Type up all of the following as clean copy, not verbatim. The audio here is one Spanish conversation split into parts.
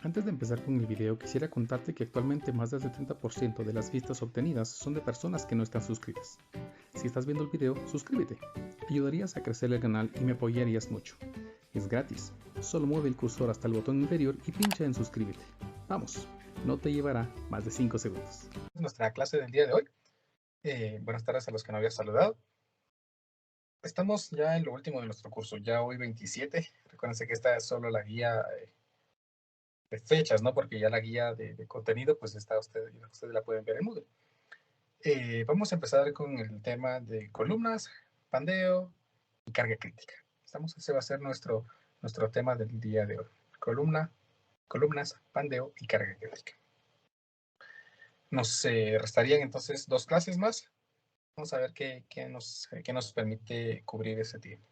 Antes de empezar con el video, quisiera contarte que actualmente más del 70% de las vistas obtenidas son de personas que no están suscritas. Si estás viendo el video, suscríbete. Ayudarías a crecer el canal y me apoyarías mucho. Es gratis. Solo mueve el cursor hasta el botón inferior y pincha en suscríbete. Vamos, no te llevará más de 5 segundos. Nuestra clase del día de hoy. Buenas tardes a los que no había saludado. Estamos ya en lo último de nuestro curso, ya hoy 27. Recuérdense que esta es solo la guía de fechas, ¿no? Porque ya la guía de contenido, pues está ustedes la pueden ver en Moodle. Vamos a empezar con el tema de columnas, pandeo y carga crítica. Ese va a ser nuestro tema del día de hoy. Columnas, pandeo y carga crítica. Nos restarían entonces 2 clases más. Vamos a ver qué nos permite cubrir ese tiempo.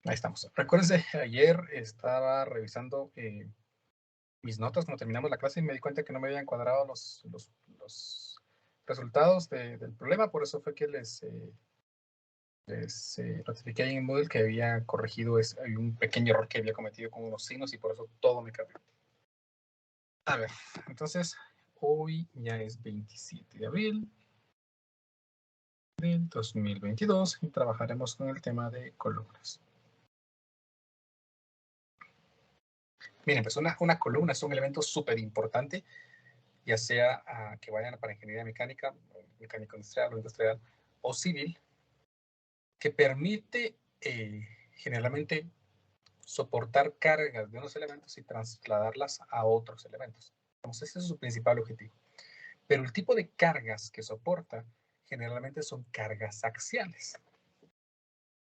Ahí estamos. Recuérdense, ayer estaba revisando mis notas cuando terminamos la clase y me di cuenta que no me habían cuadrado los resultados del problema. Por eso fue que les notifiqué ahí en Moodle que había corregido un pequeño error que había cometido con unos signos y por eso todo me cambió. A ver, entonces hoy ya es 27 de abril del 2022 y trabajaremos con el tema de columnas. Miren, pues una columna es un elemento súper importante, ya sea que vayan para ingeniería mecánica, mecánico industrial o industrial o civil, que permite generalmente soportar cargas de unos elementos y trasladarlas a otros elementos. Entonces, ese es su principal objetivo. Pero el tipo de cargas que soporta generalmente son cargas axiales.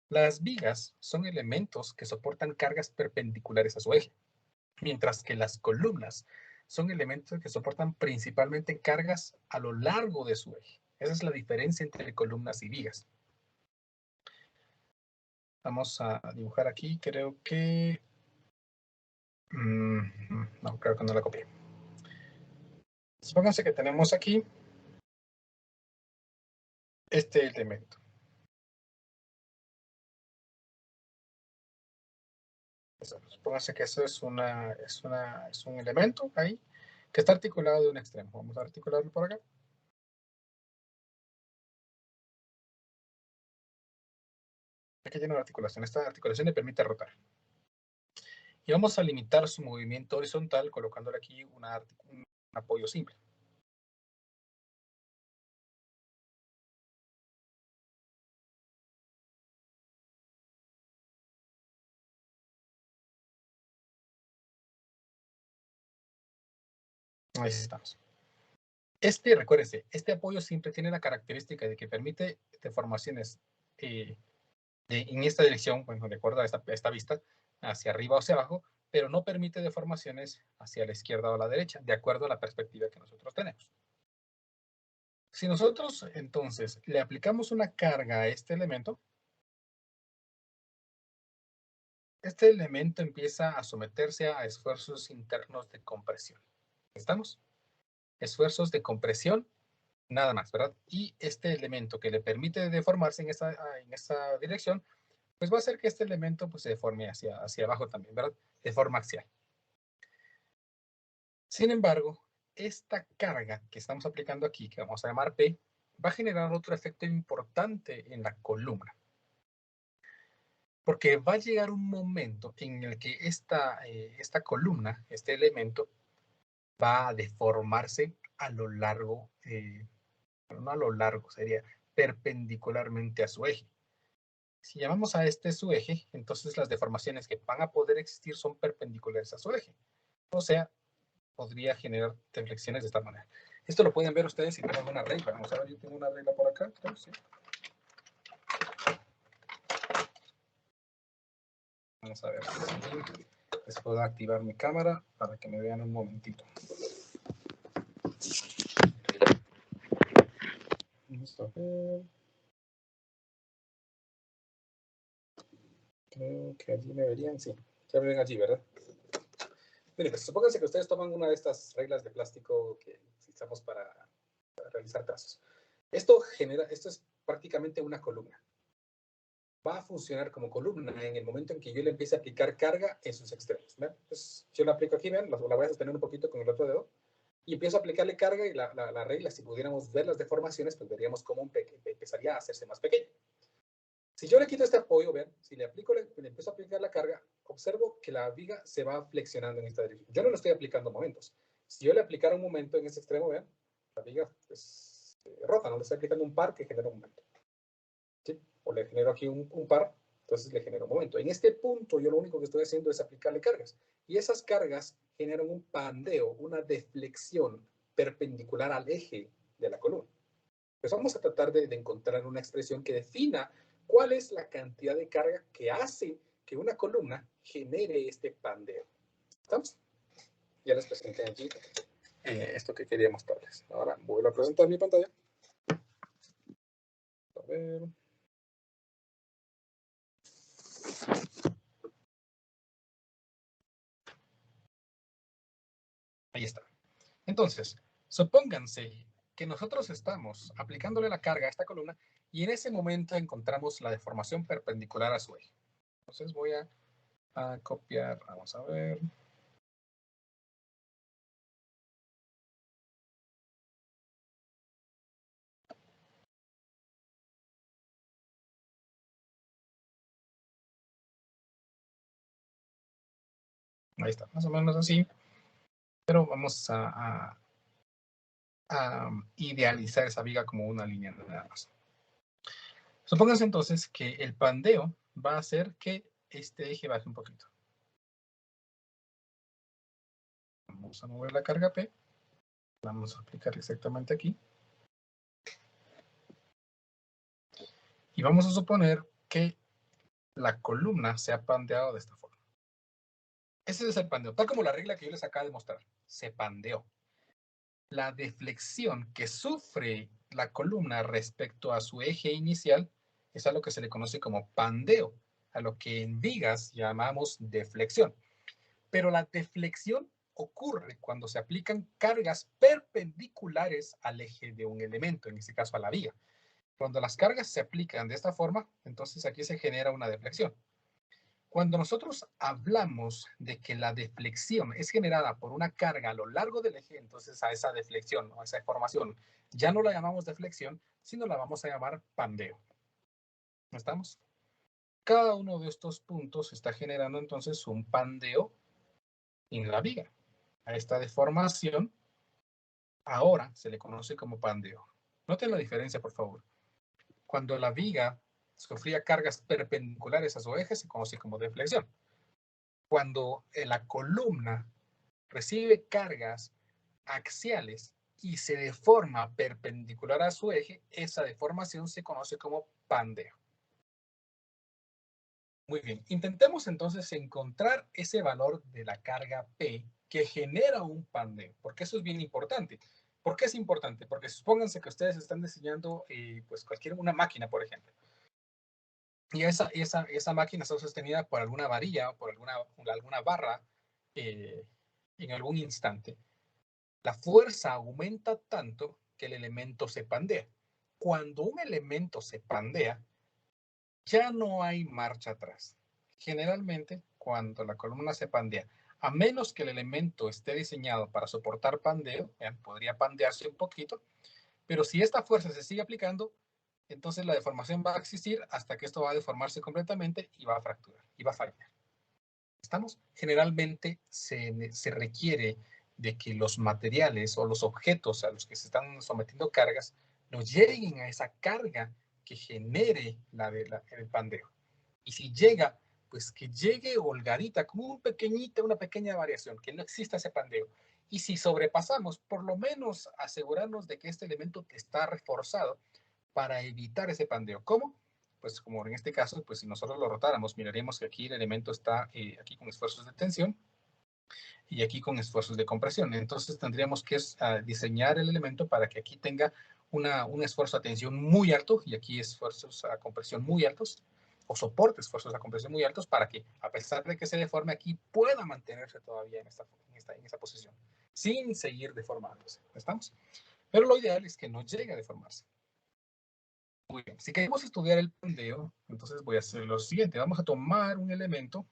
Las vigas son elementos que soportan cargas perpendiculares a su eje, mientras que las columnas son elementos que soportan principalmente cargas a lo largo de su eje. Esa es la diferencia entre columnas y vigas. Vamos a dibujar aquí, creo que... no, creo que no la copié. Supónganse que tenemos aquí este elemento. Supónganse que eso es un elemento ahí que está articulado de un extremo. Vamos a articularlo por acá. Aquí tiene una articulación. Esta articulación le permite rotar. Y vamos a limitar su movimiento horizontal colocándole aquí un apoyo simple. Ahí estamos. Recuérdese, este apoyo simple tiene la característica de que permite deformaciones en esta dirección, bueno, de acuerdo a esta vista, hacia arriba o hacia abajo, pero no permite deformaciones hacia la izquierda o la derecha, de acuerdo a la perspectiva que nosotros tenemos. Si nosotros, entonces, le aplicamos una carga a este elemento empieza a someterse a esfuerzos internos de compresión. ¿Estamos? Esfuerzos de compresión, nada más, ¿verdad? Y este elemento que le permite deformarse en esta dirección, pues va a hacer que este elemento pues, se deforme hacia abajo también, ¿verdad? De forma axial. Sin embargo, esta carga que estamos aplicando aquí, que vamos a llamar P, va a generar otro efecto importante en la columna. Porque va a llegar un momento en el que esta columna, este elemento, va a deformarse a lo largo, no a lo largo, sería perpendicularmente a su eje. Si llamamos a este su eje, entonces las deformaciones que van a poder existir son perpendiculares a su eje. O sea, podría generar deflexiones de esta manera. Esto lo pueden ver ustedes si tienen una regla. Vamos a ver, yo tengo una regla por acá. Entonces, vamos a ver si les puedo activar mi cámara para que me vean un momentito. Vamos a ver. Creo que allí me verían, sí. Ya me ven allí, ¿verdad? Miren, pues supónganse que ustedes toman una de estas reglas de plástico que utilizamos para realizar trazos. Esto es prácticamente una columna. va a funcionar como columna en el momento en que yo le empiece a aplicar carga en sus extremos. ¿Ven? Pues, yo la aplico aquí, ven, la voy a sostener un poquito con el otro dedo, y empiezo a aplicarle carga y la regla, si pudiéramos ver las deformaciones, pues veríamos cómo empezaría a hacerse más pequeña. Si yo le quito este apoyo, vean, si le empiezo a aplicar la carga, observo que la viga se va flexionando en esta dirección. Yo no lo estoy aplicando momentos. Si yo le aplicara un momento en ese extremo, vean, la viga pues, rota, no le estoy aplicando un par que genera un momento. ¿Sí? O le genero aquí un par, entonces le genero un momento. En este punto yo lo único que estoy haciendo es aplicarle cargas. Y esas cargas generan un pandeo, una deflexión perpendicular al eje de la columna. Pues vamos a tratar de encontrar una expresión que defina cuál es la cantidad de carga que hace que una columna genere este pandeo. ¿Estamos? Ya les presenté allí esto que quería mostrarles. Ahora vuelvo a presentar mi pantalla. A ver. Ahí está. Entonces, supónganse que nosotros estamos aplicándole la carga a esta columna y en ese momento encontramos la deformación perpendicular a su eje. Entonces voy a copiar, vamos a ver. Ahí está, más o menos así. Pero vamos a idealizar esa viga como una línea nada más. Supónganse entonces que el pandeo va a hacer que este eje baje un poquito. Vamos a mover la carga P. Vamos a aplicar exactamente aquí. Y vamos a suponer que la columna se ha pandeado de esta forma. Ese es el pandeo, tal como la regla que yo les acabo de mostrar. Se pandeó. La deflexión que sufre la columna respecto a su eje inicial es a lo que se le conoce como pandeo, a lo que en vigas llamamos deflexión. Pero la deflexión ocurre cuando se aplican cargas perpendiculares al eje de un elemento, en este caso a la viga. Cuando las cargas se aplican de esta forma, entonces aquí se genera una deflexión. Cuando nosotros hablamos de que la deflexión es generada por una carga a lo largo del eje, entonces a esa deflexión o a esa deformación ya no la llamamos deflexión, sino la vamos a llamar pandeo. ¿No estamos? Cada uno de estos puntos está generando entonces un pandeo en la viga. A esta deformación ahora se le conoce como pandeo. Noten la diferencia, por favor. Cuando la viga sufría cargas perpendiculares a su eje, se conoce como deflexión. Cuando la columna recibe cargas axiales y se deforma perpendicular a su eje, esa deformación se conoce como pandeo. Muy bien, intentemos entonces encontrar ese valor de la carga P que genera un pandeo, porque eso es bien importante. ¿Por qué es importante? Porque supónganse que ustedes están diseñando pues una máquina, por ejemplo. Y esa máquina está sostenida por alguna varilla o por alguna barra en algún instante. La fuerza aumenta tanto que el elemento se pandea. Cuando un elemento se pandea, ya no hay marcha atrás. Generalmente, cuando la columna se pandea, a menos que el elemento esté diseñado para soportar pandeo, podría pandearse un poquito, pero si esta fuerza se sigue aplicando, entonces la deformación va a existir hasta que esto va a deformarse completamente y va a fracturar y va a fallar. ¿Estamos? Generalmente se requiere de que los materiales o los objetos a los que se están sometiendo cargas no lleguen a esa carga que genere el pandeo. Y si llega, pues que llegue holgadita, como una pequeña variación, que no exista ese pandeo. Y si sobrepasamos, por lo menos asegurarnos de que este elemento está reforzado para evitar ese pandeo. ¿Cómo? Pues como en este caso, pues si nosotros lo rotáramos, miraríamos que aquí el elemento está aquí con esfuerzos de tensión y aquí con esfuerzos de compresión. Entonces tendríamos que diseñar el elemento para que aquí tenga un esfuerzo a tensión muy alto y aquí esfuerzos a compresión muy altos o soporte esfuerzos a compresión muy altos para que, a pesar de que se deforme aquí, pueda mantenerse todavía en esa posición sin seguir deformándose. ¿Estamos? Pero lo ideal es que no llegue a deformarse. Muy bien. Si queremos estudiar el pandeo, entonces voy a hacer lo siguiente. Vamos a tomar un elemento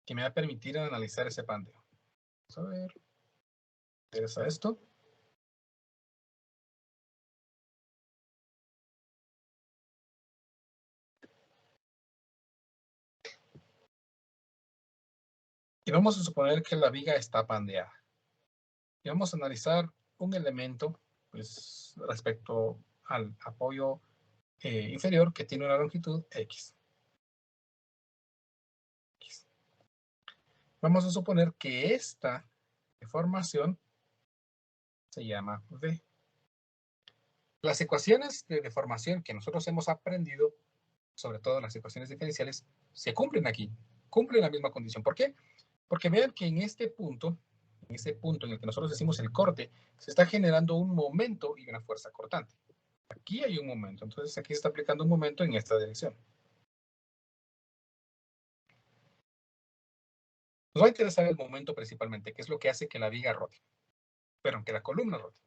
que me va a permitir analizar ese pandeo. Vamos a ver. ¿Te interesa esto? Y vamos a suponer que la viga está pandeada. Y vamos a analizar un elemento pues, respecto al apoyo inferior que tiene una longitud X. Vamos a suponer que esta deformación se llama V. Las ecuaciones de deformación que nosotros hemos aprendido, sobre todo las ecuaciones diferenciales, se cumplen aquí, cumplen la misma condición. ¿Por qué? Porque vean que en este punto en el que nosotros decimos el corte, se está generando un momento y una fuerza cortante. Aquí hay un momento, entonces aquí se está aplicando un momento en esta dirección. Nos va a interesar el momento principalmente, que es lo que hace que la viga rote, pero que la columna rote.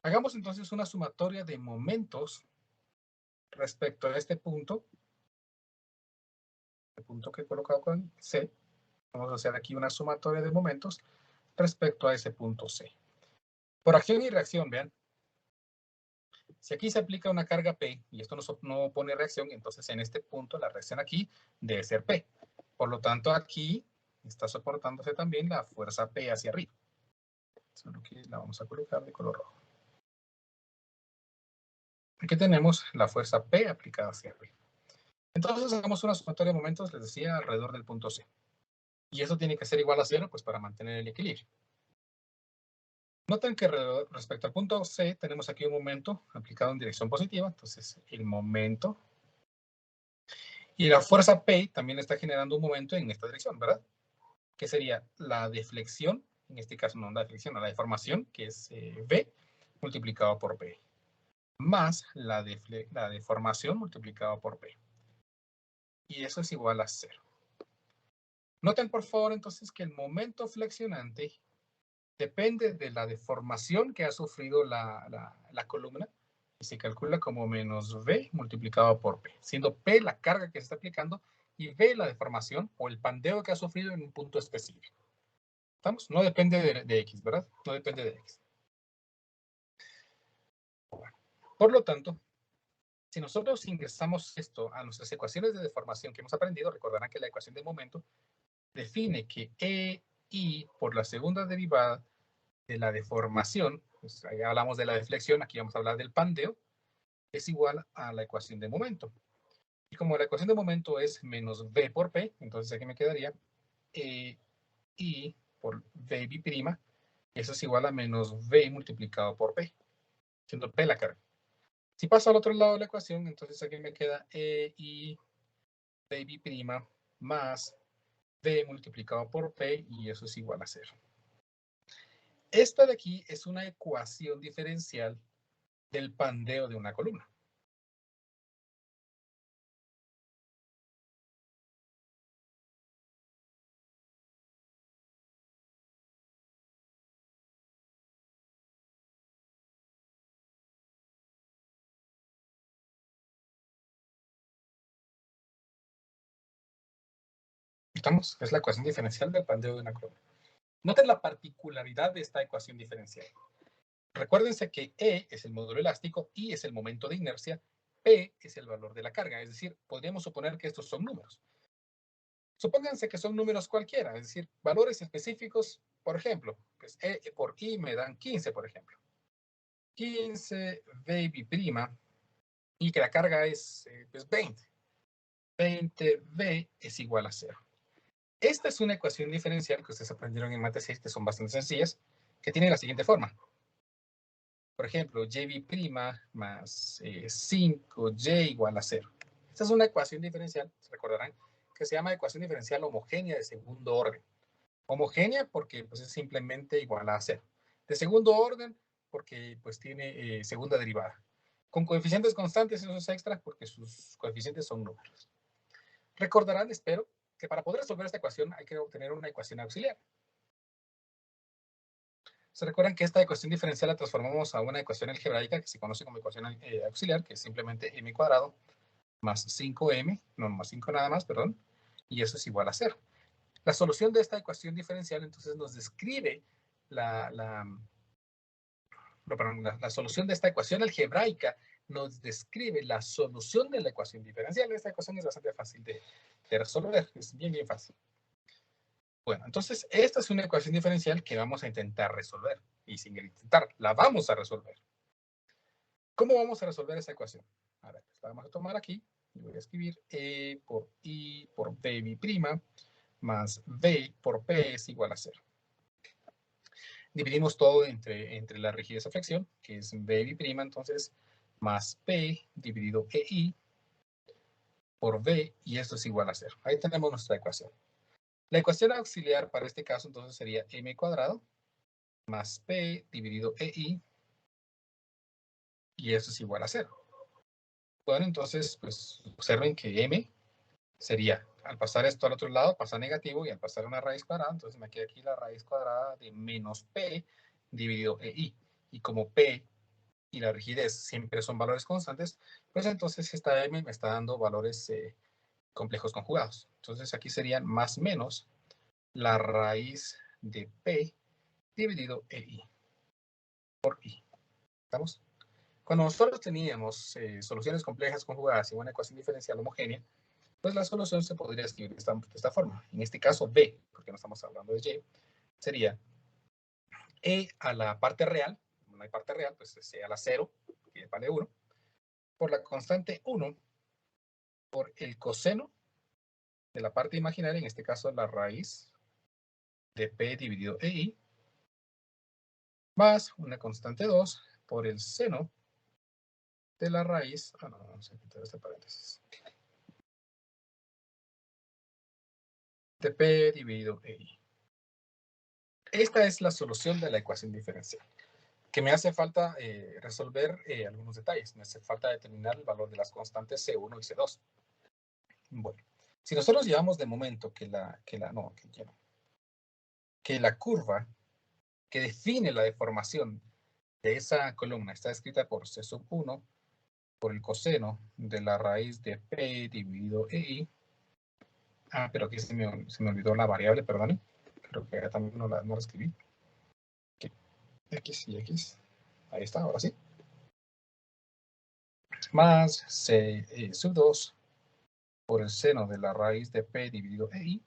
Hagamos entonces una sumatoria de momentos respecto a este punto, el punto que he colocado con C. Vamos a hacer aquí una sumatoria de momentos respecto a ese punto C. Por acción y reacción, vean. Si aquí se aplica una carga P y esto no pone reacción, entonces en este punto la reacción aquí debe ser P. Por lo tanto, aquí está soportándose también la fuerza P hacia arriba. Solo que la vamos a colocar de color rojo. Aquí tenemos la fuerza P aplicada hacia arriba. Entonces hagamos una sumatoria de momentos, les decía, alrededor del punto C. Y eso tiene que ser igual a 0, pues para mantener el equilibrio. Noten que respecto al punto C tenemos aquí un momento aplicado en dirección positiva, entonces el momento. Y la fuerza P también está generando un momento en esta dirección, ¿verdad? Que sería la deflexión, en este caso no la deflexión, la deformación, que es V, multiplicado por P, más la deformación multiplicado por P. Y eso es igual a 0. Noten por favor entonces que el momento flexionante depende de la deformación que ha sufrido la columna y se calcula como menos V multiplicado por P, siendo P la carga que se está aplicando y V la deformación o el pandeo que ha sufrido en un punto específico. ¿Estamos? No depende de X, ¿verdad? No depende de X. Por lo tanto, si nosotros ingresamos esto a nuestras ecuaciones de deformación que hemos aprendido, recordarán que la ecuación de momento define que EI por la segunda derivada de la deformación, pues ahí hablamos de la deflexión, aquí vamos a hablar del pandeo, es igual a la ecuación de momento. Y como la ecuación de momento es menos V por P, entonces aquí me quedaría I por V B', eso es igual a menos V multiplicado por P, siendo P la carga. Si paso al otro lado de la ecuación, entonces aquí me queda I B' más V multiplicado por P, y eso es igual a 0. Esta de aquí es una ecuación diferencial del pandeo de una columna. ¿Estamos? Es la ecuación diferencial del pandeo de una columna. Noten la particularidad de esta ecuación diferencial. Recuérdense que E es el módulo elástico, I es el momento de inercia, P es el valor de la carga. Es decir, podríamos suponer que estos son números. Supónganse que son números cualquiera, es decir, valores específicos. Por ejemplo, pues E por I me dan 15, por ejemplo. 15 V' y que la carga es pues 20. 20V es igual a 0. Esta es una ecuación diferencial que ustedes aprendieron en Mate 6, que son bastante sencillas, que tiene la siguiente forma. Por ejemplo, YB' más 5Y igual a 0. Esta es una ecuación diferencial, se recordarán, que se llama ecuación diferencial homogénea de segundo orden. Homogénea porque pues, es simplemente igual a 0. De segundo orden porque pues, tiene segunda derivada. Con coeficientes constantes, esos extras, porque sus coeficientes son números. Recordarán, espero, que para poder resolver esta ecuación hay que obtener una ecuación auxiliar. Se recuerdan que esta ecuación diferencial la transformamos a una ecuación algebraica que se conoce como ecuación auxiliar, que es simplemente m cuadrado más 5m, no más 5 nada más, perdón, y eso es igual a 0. La solución de esta ecuación diferencial entonces nos describe la solución de esta ecuación algebraica nos describe la solución de la ecuación diferencial. Esta ecuación es bastante fácil de resolver, es bien fácil. Bueno, entonces esta es una ecuación diferencial que vamos a intentar resolver. Y sin intentar, la vamos a resolver. ¿Cómo vamos a resolver esa ecuación? A ver, pues la vamos a tomar aquí y voy a escribir E por I por B mi' más B por P es igual a 0. Dividimos todo entre la rigidez de flexión, que es B mi', entonces, más P dividido EI por B, y esto es igual a 0. Ahí tenemos nuestra ecuación. La ecuación auxiliar para este caso, entonces, sería m cuadrado más P dividido EI, y eso es igual a 0. Bueno, entonces, pues, observen que m sería, al pasar esto al otro lado, pasa negativo, y al pasar una raíz cuadrada, entonces me queda aquí la raíz cuadrada de menos P dividido EI. Y como P y la rigidez siempre son valores constantes, pues entonces esta m me está dando valores complejos conjugados. Entonces aquí serían más menos la raíz de P dividido EI por I. ¿Estamos? Cuando nosotros teníamos soluciones complejas conjugadas y una ecuación diferencial homogénea, pues la solución se podría escribir de esta forma. En este caso, B, porque no estamos hablando de Y, sería E a la parte real, no hay parte real, pues C a la 0, que vale 1, por la constante 1 por el coseno de la parte imaginaria, en este caso la raíz de P dividido EI, más una constante 2 por el seno de la raíz, no, vamos a quitar este paréntesis, de P dividido EI. Esta es la solución de la ecuación diferencial, que me hace falta resolver algunos detalles. Me hace falta determinar el valor de las constantes C1 y C2. Bueno, si nosotros llevamos de momento que la curva que define la deformación de esa columna está escrita por C sub 1 por el coseno de la raíz de P dividido EI. Pero aquí se me olvidó la variable, perdón. Creo que también no la escribí. X y X. Ahí está, ahora sí. Más C sub 2 por el seno de la raíz de P dividido EI.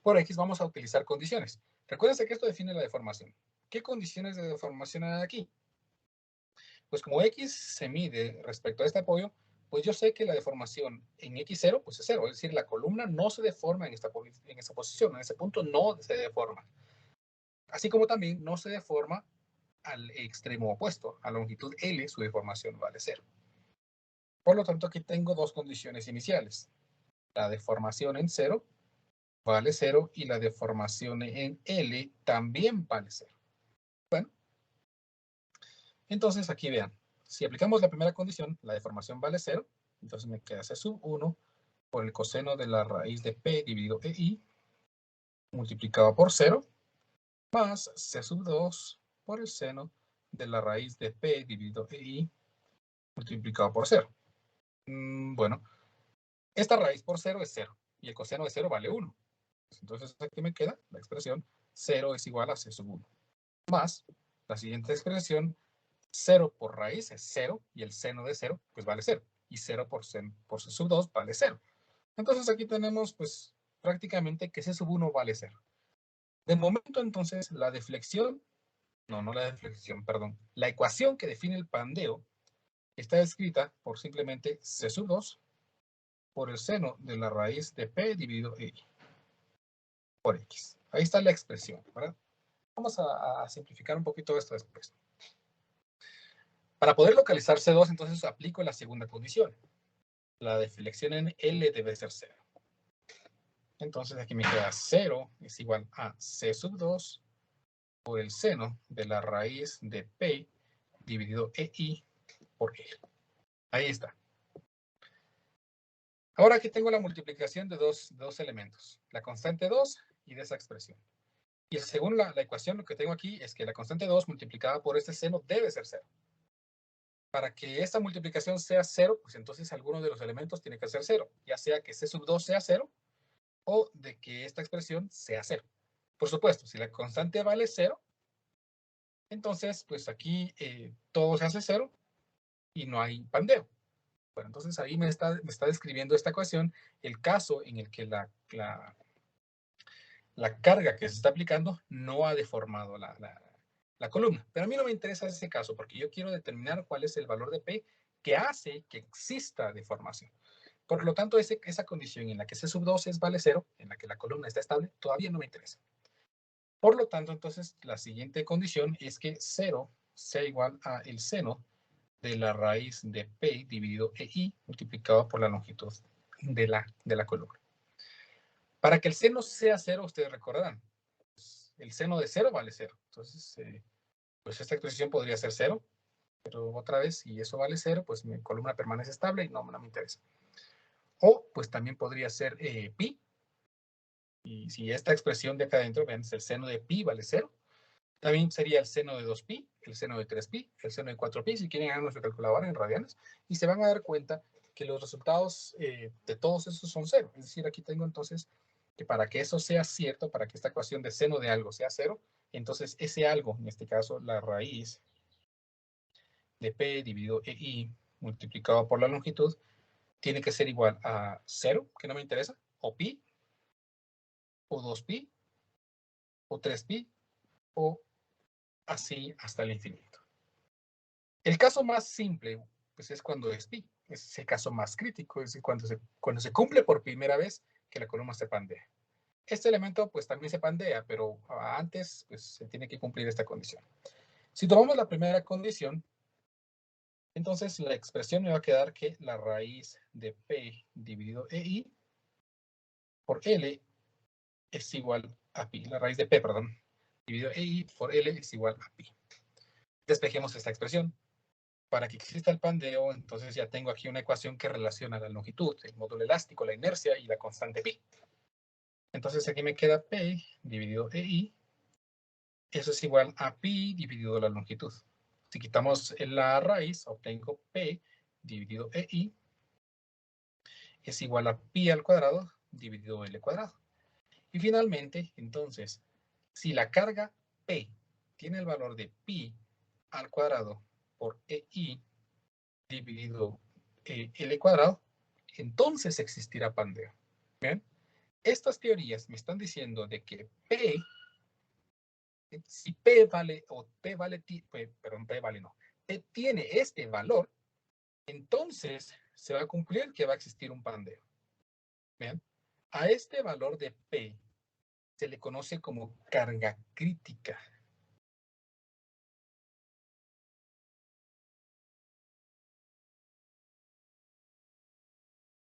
Por X vamos a utilizar condiciones. Recuérdense que esto define la deformación. ¿Qué condiciones de deformación hay aquí? Pues como X se mide respecto a este apoyo, pues yo sé que la deformación en X0 pues es 0. Es decir, la columna no se deforma en esa posición. En ese punto no se deforma. Así como también no se deforma al extremo opuesto. A longitud L su deformación vale 0. Por lo tanto, aquí tengo dos condiciones iniciales. La deformación en 0 vale 0 y la deformación en L también vale 0. Bueno, entonces aquí vean, si aplicamos la primera condición, la deformación vale 0, entonces me queda C sub 1 por el coseno de la raíz de P dividido EI multiplicado por 0 más C sub 2 por el seno de la raíz de P dividido EI multiplicado por 0. Bueno, esta raíz por 0 es 0 y el coseno de 0 vale 1. Entonces aquí me queda la expresión 0 es igual a C sub 1. Más la siguiente expresión, 0 por raíz es 0 y el seno de 0 pues vale 0. Y 0 por C sub 2 vale 0. Entonces aquí tenemos pues prácticamente que C sub 1 vale 0. De momento entonces la deflexión, no la deflexión, perdón, la ecuación que define el pandeo está escrita por simplemente C sub 2 por el seno de la raíz de P dividido E por X. Ahí está la expresión, ¿verdad? Vamos a simplificar un poquito esto después. Para poder localizar C2, entonces aplico la segunda condición. La deflexión en L debe ser 0. Entonces aquí me queda 0 es igual a C sub 2 por el seno de la raíz de P dividido EI por L. Ahí está. Ahora aquí tengo la multiplicación de dos elementos, la constante 2 y de esa expresión. Y según la ecuación, lo que tengo aquí es que la constante 2 multiplicada por este seno debe ser 0. Para que esta multiplicación sea 0, pues entonces alguno de los elementos tiene que ser 0, ya sea que C sub 2 sea 0 o de que esta expresión sea 0. Por supuesto, si la constante vale 0, entonces pues aquí todo se hace 0 y no hay pandeo. Bueno, entonces ahí me está describiendo esta ecuación el caso en el que la carga que se está aplicando no ha deformado la columna. Pero a mí no me interesa ese caso porque yo quiero determinar cuál es el valor de P que hace que exista deformación. Por lo tanto, esa condición en la que C sub 2 vale 0, en la que la columna está estable, todavía no me interesa. Por lo tanto, entonces, la siguiente condición es que 0 sea igual a el seno de la raíz de P dividido EI multiplicado por la longitud de la columna. Para que el seno sea 0, ustedes recordarán, pues, el seno de 0 vale 0. Entonces, pues esta expresión podría ser 0, pero otra vez, si eso vale 0, pues mi columna permanece estable y no me interesa. O, pues también podría ser pi. Y si esta expresión de acá adentro, vean, el seno de pi vale 0, también sería el seno de 2pi, el seno de 3pi, el seno de 4pi, si quieren hagan nuestra calculadora en radianes, y se van a dar cuenta que los resultados de todos esos son 0. Es decir, aquí tengo entonces que para que eso sea cierto, para que esta ecuación de seno de algo sea 0, entonces ese algo, en este caso la raíz de P dividido EI multiplicado por la longitud, tiene que ser igual a 0, que no me interesa, o pi, o 2pi, o 3pi, o así hasta el infinito. El caso más simple, pues es cuando es pi. Es el caso más crítico, es decir, cuando se cumple por primera vez que la columna se pandea. Este elemento, pues también se pandea, pero antes, pues se tiene que cumplir esta condición. Si tomamos la primera condición, entonces la expresión me va a quedar que la raíz de P dividido EI por L es igual a pi. La raíz de P, perdón, dividido EI por L es igual a pi. Despejemos esta expresión. Para que exista el pandeo, entonces ya tengo aquí una ecuación que relaciona la longitud, el módulo elástico, la inercia y la constante pi. Entonces aquí me queda P dividido EI. Eso es igual a pi dividido la longitud. Si quitamos la raíz, obtengo P dividido EI es igual a pi al cuadrado dividido L cuadrado. Y finalmente, entonces, si la carga P tiene el valor de pi al cuadrado por EI dividido L cuadrado, entonces existirá pandeo. ¿Bien? Estas teorías me están diciendo de que P, si P vale, o P vale, perdón, P vale no, P tiene este valor, entonces se va a cumplir que va a existir un pandeo. ¿Bien? A este valor de P se le conoce como carga crítica.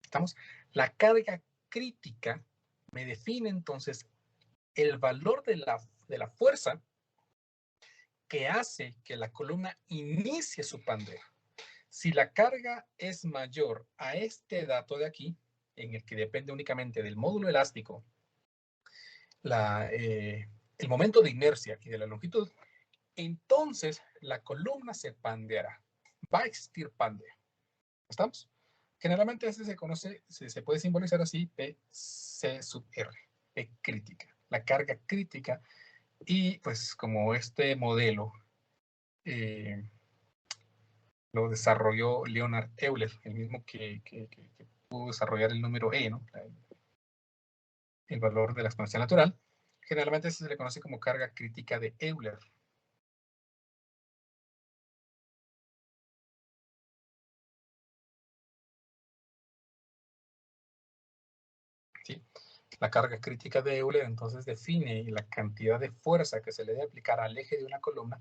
¿Estamos? La carga crítica me define entonces el valor de la fuerza que hace que la columna inicie su pandeo. Si la carga es mayor a este dato de aquí, en el que depende únicamente del módulo elástico, el momento de inercia y de la longitud, entonces la columna se pandeará. Va a existir pandeo. ¿Estamos? Generalmente este se conoce, se puede simbolizar así, PC sub R, P crítica, la carga crítica. Y pues como este modelo lo desarrolló Leonhard Euler, el mismo que pudo desarrollar el número E, ¿no? El valor de la exponencial natural. Generalmente se le conoce como carga crítica de Euler. ¿Sí? La carga crítica de Euler entonces define la cantidad de fuerza que se le debe aplicar al eje de una columna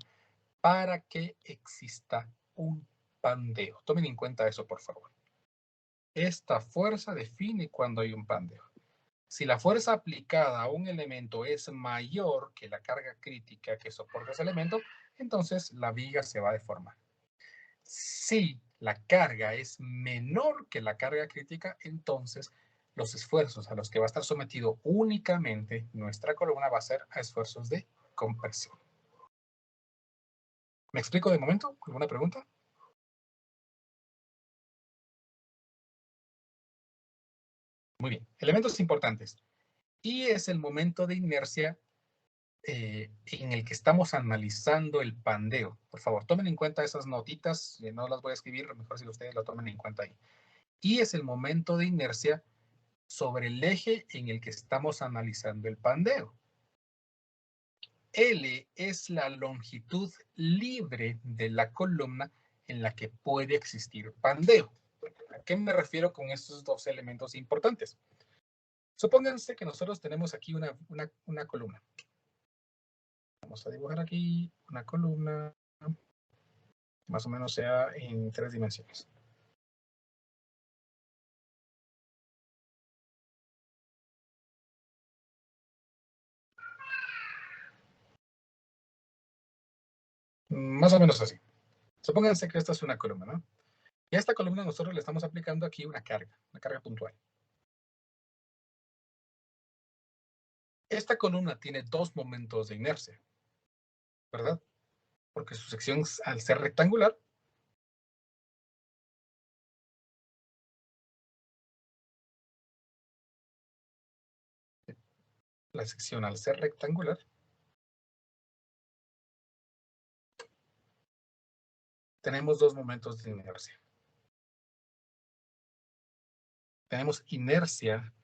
para que exista un pandeo. Tomen en cuenta eso, por favor. Esta fuerza define cuando hay un pandeo. Si la fuerza aplicada a un elemento es mayor que la carga crítica que soporta ese elemento, entonces la viga se va a deformar. Si la carga es menor que la carga crítica, entonces los esfuerzos a los que va a estar sometido únicamente nuestra columna va a ser a esfuerzos de compresión. ¿Me explico de momento? ¿Alguna pregunta? Muy bien. Elementos importantes. Y es el momento de inercia en el que estamos analizando el pandeo. Por favor, tomen en cuenta esas notitas. No las voy a escribir, mejor si ustedes lo tomen en cuenta ahí. Y es el momento de inercia sobre el eje en el que estamos analizando el pandeo. L es la longitud libre de la columna en la que puede existir pandeo. ¿A qué me refiero con estos dos elementos importantes? Supónganse que nosotros tenemos aquí una columna. Vamos a dibujar aquí una columna, más o menos sea en 3 dimensiones. Más o menos así. Supónganse que esta es una columna, ¿no? Y a esta columna nosotros le estamos aplicando aquí una carga puntual. Esta columna tiene dos momentos de inercia, ¿verdad? Porque su sección, al ser rectangular, la sección al ser rectangular, tenemos dos momentos de inercia. Tenemos inercia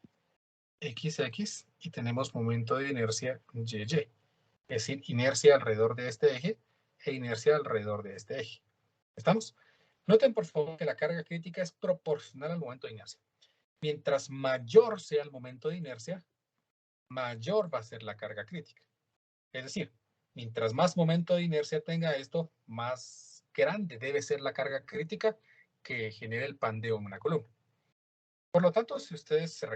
XX y tenemos momento de inercia YY. Es decir, inercia alrededor de este eje e inercia alrededor de este eje. ¿Estamos? Noten, por favor, que la carga crítica es proporcional al momento de inercia. Mientras mayor sea el momento de inercia, mayor va a ser la carga crítica. Es decir, mientras más momento de inercia tenga esto, más grande debe ser la carga crítica que genere el pandeo en una columna. Por lo tanto, si ustedes se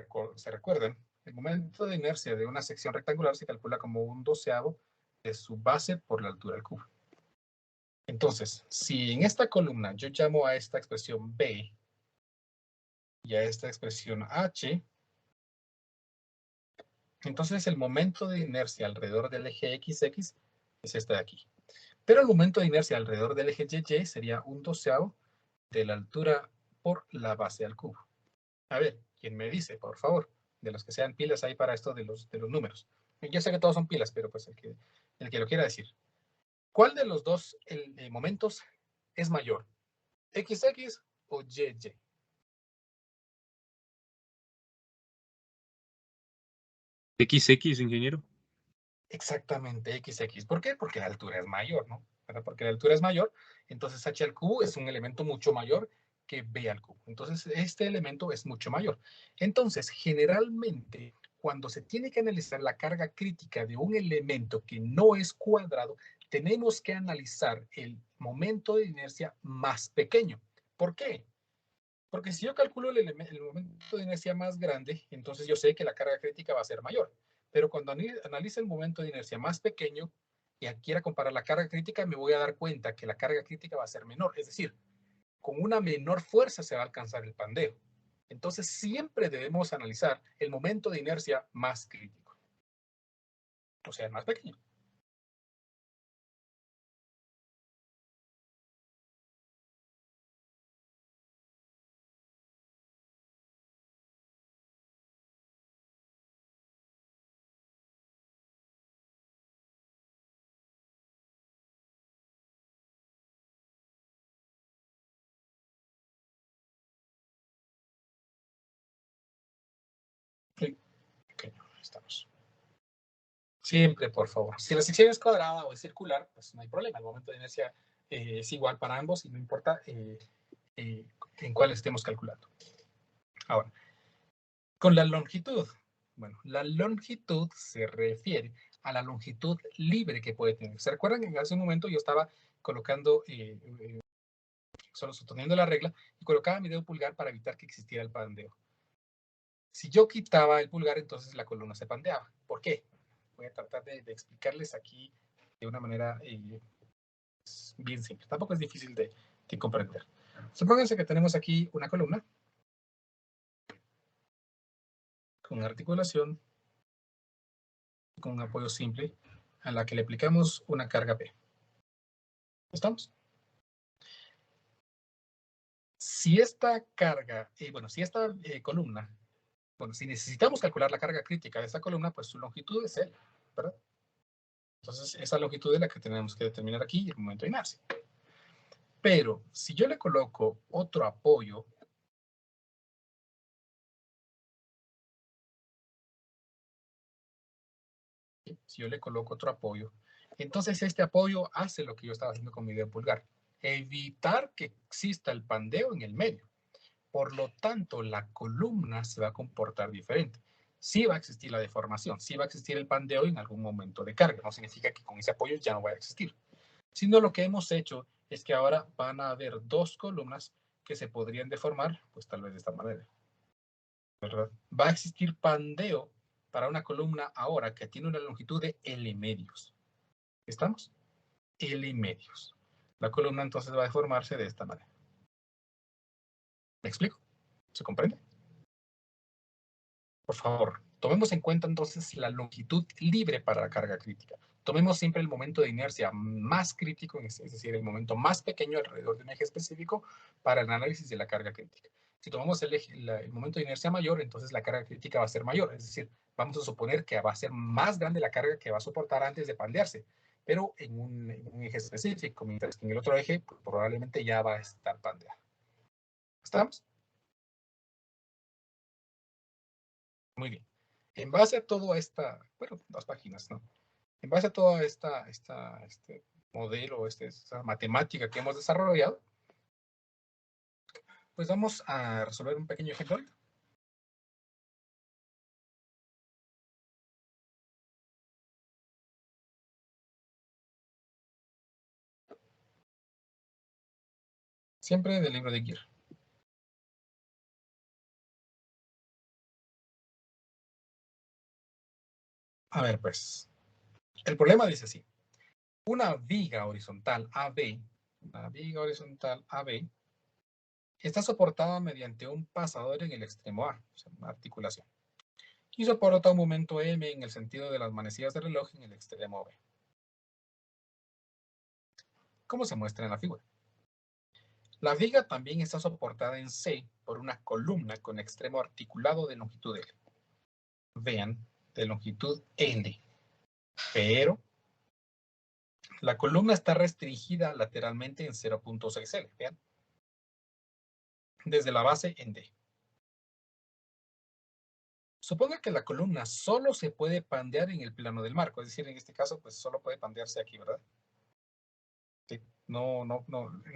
recuerdan, el momento de inercia de una sección rectangular se calcula como 1/12 de su base por la altura del cubo. Entonces, si en esta columna yo llamo a esta expresión B y a esta expresión H, entonces el momento de inercia alrededor del eje XX es este de aquí. Pero el momento de inercia alrededor del eje YY sería 1/12 de la altura por la base al cubo. A ver, ¿quién me dice, por favor? De los que sean pilas ahí para esto de los números. Yo sé que todos son pilas, pero pues el que lo quiera decir. ¿Cuál de los dos momentos es mayor? ¿XX o YY? XX, ingeniero. Exactamente, XX. ¿Por qué? Porque la altura es mayor, ¿no? Porque la altura es mayor, entonces h al cubo es un elemento mucho mayor que b al cubo. Entonces, este elemento es mucho mayor. Entonces, generalmente, cuando se tiene que analizar la carga crítica de un elemento que no es cuadrado, tenemos que analizar el momento de inercia más pequeño. ¿Por qué? Porque si yo calculo el momento de inercia más grande, entonces yo sé que la carga crítica va a ser mayor. Pero cuando analice el momento de inercia más pequeño y quiera comparar la carga crítica, me voy a dar cuenta que la carga crítica va a ser menor. Es decir, con una menor fuerza se va a alcanzar el pandeo. Entonces siempre debemos analizar el momento de inercia más crítico. O sea, el más pequeño. Sí. Pequeño, ahí estamos. Siempre, por favor. Si la sección es cuadrada o es circular, pues no hay problema. El momento de inercia es igual para ambos y no importa en cuál estemos calculando. Ahora, con la longitud. Bueno, la longitud se refiere a la longitud libre que puede tener. ¿Se recuerdan que hace un momento yo estaba colocando, solo sosteniendo la regla, y colocaba mi dedo pulgar para evitar que existiera el pandeo? Si yo quitaba el pulgar, entonces la columna se pandeaba. ¿Por qué? Voy a tratar de explicarles aquí de una manera bien simple. Tampoco es difícil de comprender. Supónganse que tenemos aquí una columna. con articulación, con un apoyo simple, a la que le aplicamos una carga P. ¿Estamos? Si esta carga, si esta columna, si necesitamos calcular la carga crítica de esta columna, pues su longitud es L, ¿verdad? Entonces, esa longitud es la que tenemos que determinar aquí, el momento de inercia. Pero, si yo le coloco otro apoyo, entonces este apoyo hace lo que yo estaba haciendo con mi dedo pulgar. Evitar que exista el pandeo en el medio. Por lo tanto, la columna se va a comportar diferente. Sí va a existir la deformación, sí va a existir el pandeo en algún momento de carga. No significa que con ese apoyo ya no va a existir. Sino lo que hemos hecho es que ahora van a haber dos columnas que se podrían deformar, pues tal vez de esta manera. ¿Verdad? Va a existir pandeo para una columna ahora que tiene una longitud de L medios. ¿Estamos? L medios. La columna entonces va a deformarse de esta manera. ¿Me explico? ¿Se comprende? Por favor, tomemos en cuenta entonces la longitud libre para la carga crítica. Tomemos siempre el momento de inercia más crítico, es decir, el momento más pequeño alrededor de un eje específico para el análisis de la carga crítica. Si tomamos el momento de inercia mayor, entonces la carga crítica va a ser mayor. Es decir, vamos a suponer que va a ser más grande la carga que va a soportar antes de pandearse, pero en un eje específico, mientras que en el otro eje pues, probablemente ya va a estar pandeado. ¿Estamos? Muy bien. En base a toda esta, bueno, 2 páginas, ¿no? En base a toda este modelo, esta matemática que hemos desarrollado, pues vamos a resolver un pequeño ejemplo. Siempre del libro de Gear. A ver, pues, el problema dice así. Una viga horizontal AB, está soportada mediante un pasador en el extremo A, o sea, una articulación. Y soporta un momento M en el sentido de las manecillas de reloj en el extremo B. ¿Cómo se muestra en la figura? La viga también está soportada en C por una columna con extremo articulado de longitud L. Vean, de longitud L. Pero la columna está restringida lateralmente en 0.6 L. Vean. Desde la base en D. Suponga que la columna solo se puede pandear en el plano del marco. Es decir, en este caso, pues solo puede pandearse aquí, ¿verdad? Sí, no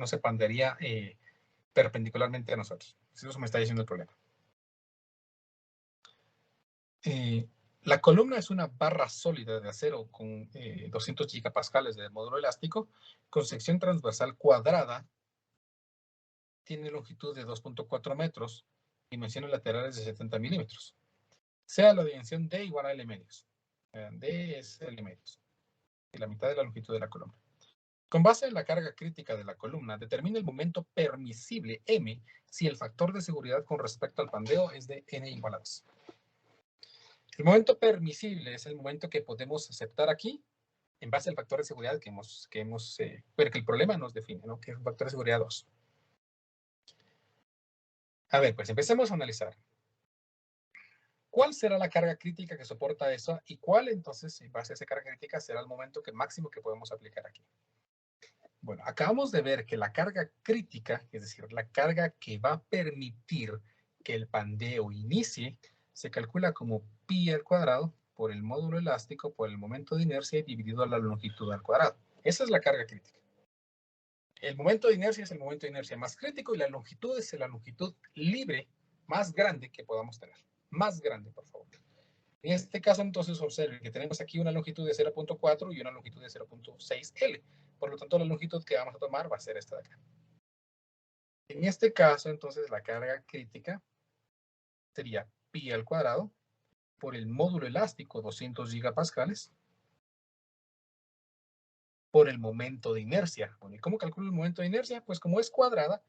se pandearía perpendicularmente a nosotros. Eso me está diciendo el problema. La columna es una barra sólida de acero con 200 gigapascales de módulo elástico con sección transversal cuadrada. Tiene longitud de 2.4 metros, dimensiones laterales de 70 milímetros. Sea la dimensión D igual a L medios. D es L medios. Y la mitad de la longitud de la columna. Con base en la carga crítica de la columna, determina el momento permisible M si el factor de seguridad con respecto al pandeo es de N igual a 2. El momento permisible es el momento que podemos aceptar aquí en base al factor de seguridad pero que el problema nos define, ¿no? Que es un factor de seguridad 2. A ver, pues empecemos a analizar. ¿Cuál será la carga crítica que soporta eso? Y cuál entonces, en base a esa carga crítica, será el momento máximo que podemos aplicar aquí. Bueno, acabamos de ver que la carga crítica, es decir, la carga que va a permitir que el pandeo inicie, se calcula como pi al cuadrado por el módulo elástico por el momento de inercia dividido a la longitud al cuadrado. Esa es la carga crítica. El momento de inercia es el momento de inercia más crítico y la longitud es la longitud libre más grande que podamos tener. Más grande, por favor. En este caso, entonces, observen que tenemos aquí una longitud de 0.4 y una longitud de 0.6 L. Por lo tanto, la longitud que vamos a tomar va a ser esta de acá. En este caso, entonces, la carga crítica sería pi al cuadrado por el módulo elástico, 200 gigapascales, por el momento de inercia. Bueno, ¿y cómo calculo el momento de inercia? Pues como es cuadrada,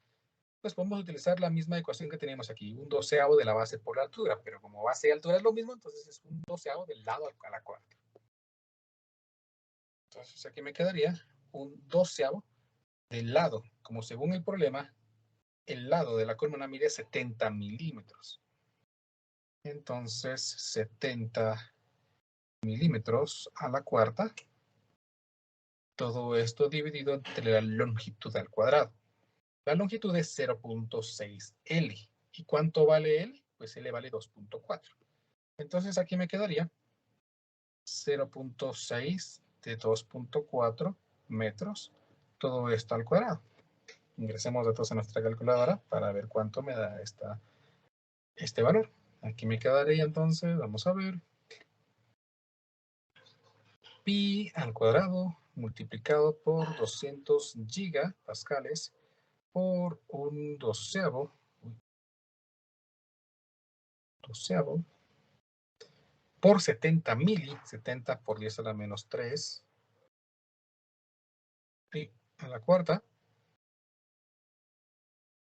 pues podemos utilizar la misma ecuación que teníamos aquí, un doceavo de la base por la altura, pero como base y altura es lo mismo, entonces es un doceavo del lado a la cuarta. Entonces aquí me quedaría un doceavo del lado, como según el problema, el lado de la columna mide 70 milímetros. Entonces 70 milímetros a la cuarta, todo esto dividido entre la longitud al cuadrado. La longitud es 0.6 L. ¿Y cuánto vale L? Pues L vale 2.4. Entonces aquí me quedaría 0.6 de 2.4 metros, todo esto al cuadrado. Ingresemos datos a nuestra calculadora para ver cuánto me da este valor. Aquí me quedaría entonces, vamos a ver, pi al cuadrado multiplicado por 200 gigapascales por un doceavo por 70 mili, 70 por 10 a la menos 3, y a la cuarta,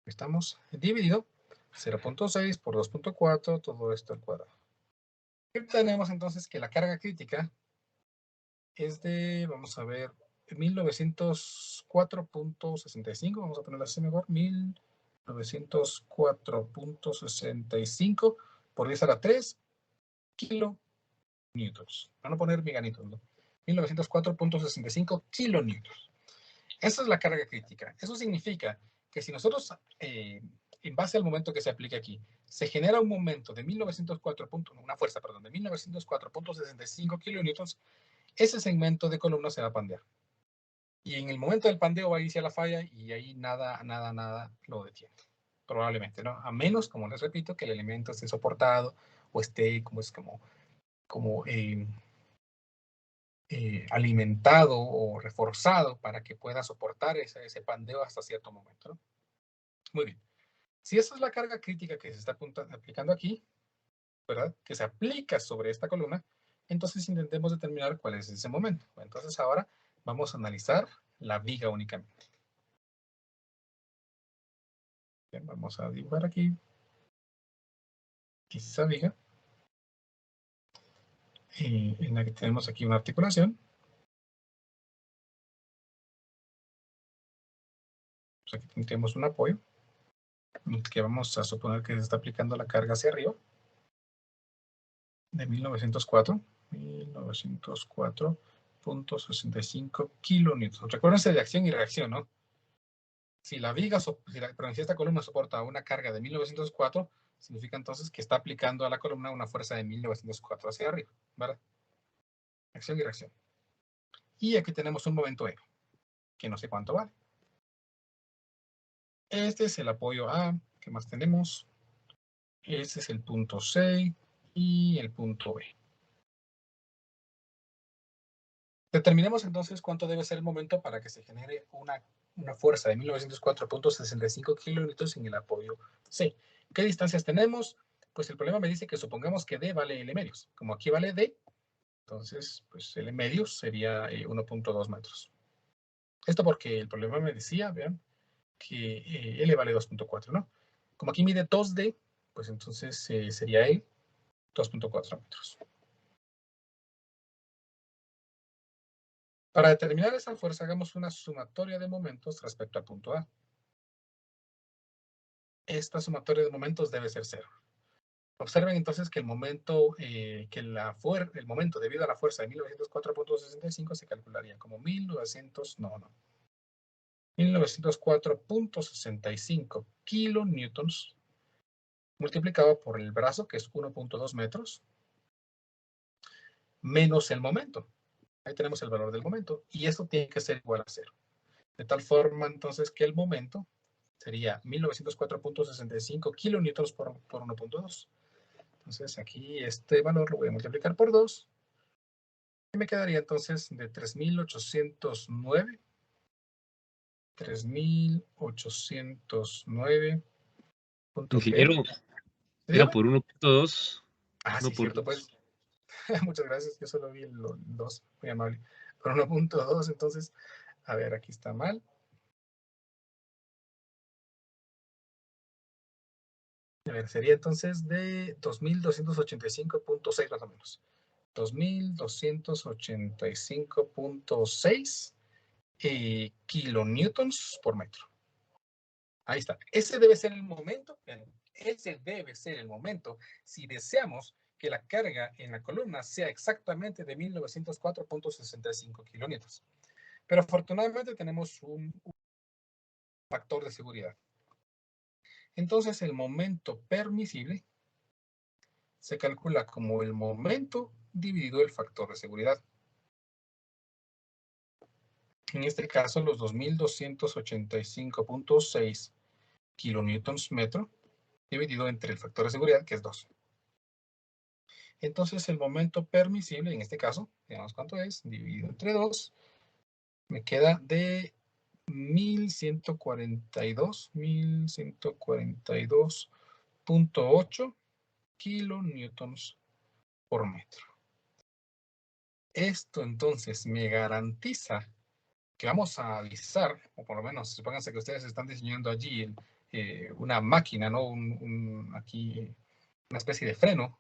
estamos dividido 0.6 por 2.4, todo esto al cuadrado. Y tenemos entonces que la carga crítica es de, vamos a ver, 1904.65, vamos a ponerlo así mejor, 1904.65 por 10 a la 3 kilonewtons. Van a poner meganewtons, ¿no? 1904.65 kilonewtons. Esa es la carga crítica. Eso significa que si nosotros, en base al momento que se aplique aquí, se genera un momento de 1904. Una fuerza, perdón, de 1904.65 kilonewtons, ese segmento de columna se va a pandear. Y en el momento del pandeo va a iniciar la falla y ahí nada lo detiene. Probablemente, ¿no? A menos, como les repito, que el elemento esté soportado o esté como alimentado o reforzado para que pueda soportar ese pandeo hasta cierto momento, ¿no? Muy bien. Si esa es la carga crítica que se está aplicando aquí, ¿verdad? Que se aplica sobre esta columna, entonces intentemos determinar cuál es ese momento. Entonces ahora vamos a analizar la viga únicamente. Bien, vamos a dibujar aquí esa viga en la que tenemos aquí una articulación. Pues aquí tenemos un apoyo que vamos a suponer que se está aplicando la carga hacia arriba de 1904.65 kilonewtons. Recuérdense de acción y reacción, ¿no? Si la viga, si esta columna soporta una carga de 1904, significa entonces que está aplicando a la columna una fuerza de 1904 hacia arriba, ¿verdad? Acción y reacción. Y aquí tenemos un momento E, que no sé cuánto vale. Este es el apoyo A. ¿Qué más tenemos? Este es el punto C y el punto B. Determinemos entonces cuánto debe ser el momento para que se genere una fuerza de 1904.65 kilonewtons en el apoyo C. ¿Qué distancias tenemos? Pues el problema me dice que supongamos que D vale L medios. Como aquí vale D, entonces pues L medios sería 1.2 metros. Esto porque el problema me decía, vean, que L vale 2.4, ¿no? Como aquí mide 2D, pues entonces sería E 2.4 metros. Para determinar esa fuerza, hagamos una sumatoria de momentos respecto al punto A. Esta sumatoria de momentos debe ser 0. Observen entonces que el momento, el momento debido a la fuerza de 1904.65 se calcularía como 1904.65 kilonewtons multiplicado por el brazo, que es 1.2 metros, menos el momento. Ahí tenemos el valor del momento, y esto tiene que ser igual a 0. De tal forma, entonces, que el momento sería 1904.65 kilonewtons por 1.2. Entonces, aquí este valor lo voy a multiplicar por 2. Y me quedaría entonces de 3.809. 3.809. Ingeniero, era por 1.2. Ah, No sí, por cierto, 2. pues. Muchas gracias, yo solo vi el 2, muy amable. Por 1.2, entonces, a ver, aquí está mal. ver, sería entonces de 2285.6 más o menos. 2285.6 kilonewtons por metro. Ahí está. Ese debe ser el momento. Ese debe ser el momento si deseamos que la carga en la columna sea exactamente de 1904.65 kilonewtons. Pero afortunadamente tenemos un factor de seguridad. Entonces el momento permisible se calcula como el momento dividido el factor de seguridad. En este caso, los 2285.6 kilonewtons metro dividido entre el factor de seguridad, que es 2. Entonces, el momento permisible, en este caso, veamos cuánto es, dividido entre 2, me queda de 1142.8 kilonewtons por metro. Esto entonces me garantiza que vamos a avisar, o por lo menos supónganse que ustedes están diseñando allí una máquina, ¿no? Aquí una especie de freno,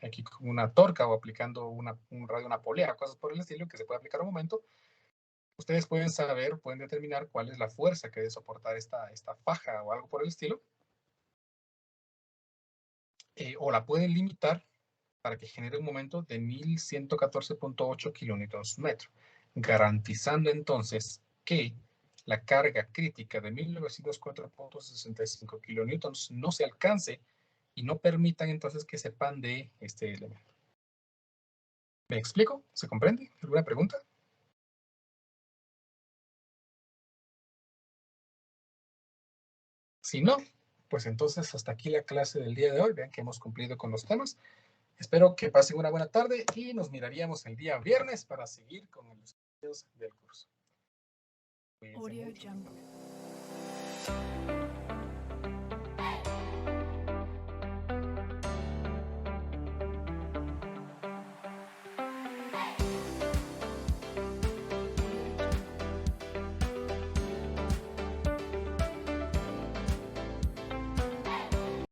aquí con una torca o aplicando un radio, una polea, cosas por el estilo que se puede aplicar a un momento. Ustedes pueden saber, pueden determinar cuál es la fuerza que debe soportar esta faja o algo por el estilo. O la pueden limitar para que genere un momento de 1114.8 kilonewtons metro, garantizando entonces que la carga crítica de 1904.65 kilonewtons no se alcance y no permitan entonces que se pande este elemento. ¿Me explico? ¿Se comprende? ¿Alguna pregunta? Si no, pues entonces hasta aquí la clase del día de hoy. Vean que hemos cumplido con los temas. Espero que pasen una buena tarde y nos miraríamos el día viernes para seguir con los estudios del curso. Cuídense mucho.